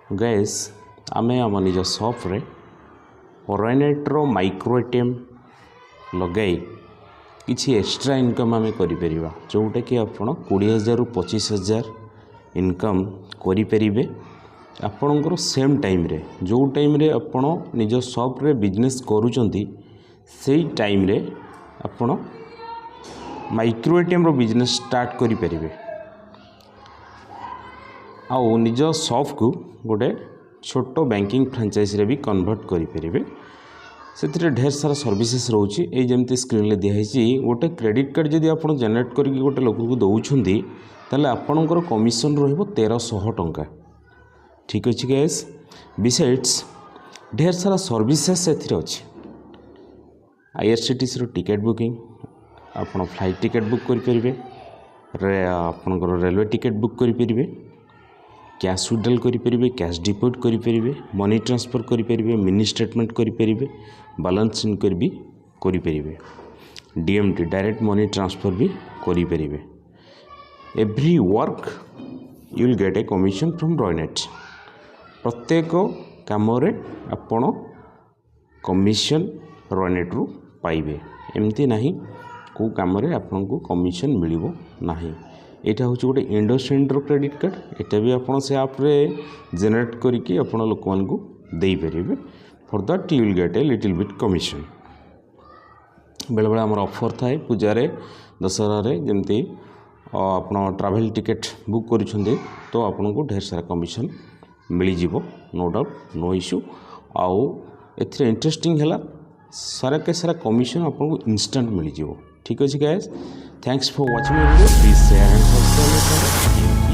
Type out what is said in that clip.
Gas आमे आम निज सॉफ्रे रॉयनेट्रो माइक्रो एटीएम लगे किसी एक्स्ट्रा इनकम आम करिपरिबा जोटा कि आपण 20,000 ରୁ 25,000 इनकम करिपरिबे आपणकर सेम टाइम रे जो टाइम रे आपण निज सॉफ्रे बिजनेस करूचंती सेई टाइम रे आपण माइक्रो एटीएम रो बिजनेस स्टार्ट करिपरिबे आउ निज सॉफ्ट को गोटे छोट बैंकिंग फ्रांचाइज रे भी कन्वर्ट करें से ढेर सारा सर्विसेस रोचे ये जमती स्क्रीन रे दिखाई गोटे क्रेडिट कार्ड जदि आप जेनेट करके गोटे लोक को दौरान ताले आपणकर कमिशन रहिबो 1,300 टंका। ठीक अच्छे गैस बिसाइड्स ढेर सारा सर्विसेस अच्छी आईआरसीटीसी रो टिकेट बुकिंग आप फ्लाइट टिकेट बुक करें आपणकर रेलवे टिकेट बुक करें कैश विड्रॉल करें कैश डिपॉजिट करें मनी ट्रांसफर करें मिनी स्टेटमेंट करें बैलेंस इनक्वारी भी करें डीएमटी डायरेक्ट मनी ट्रांसफर भी करें every work you will get a commission from Roinet प्रत्येक काम आपण कमिशन रॉयनेट रु पाइबे एमती नहीं को काम आपन को कमिशन मिलिबो नाही। यहाँ हूँ गोटे इंडसइंड क्रेडिट कार्ड यहाँ भी आप से आप्रे जेनेट करके आप लोक मान दे पारे for that you will get a little bit commission बेले बेले आमर ऑफर थाए पूजारे दशहरा जमती आप ट्रैवल टिकेट बुक करुँच तो आपन को ढेर सारा कमिशन मिल नो डाउट नो इश्यू आउ ए इंटरेस्टिंग है सारा के सारा कमिशन आपको इंस्टेंट मिल। ठीक अच्छे guys thanks for watching my video please share and subscribe.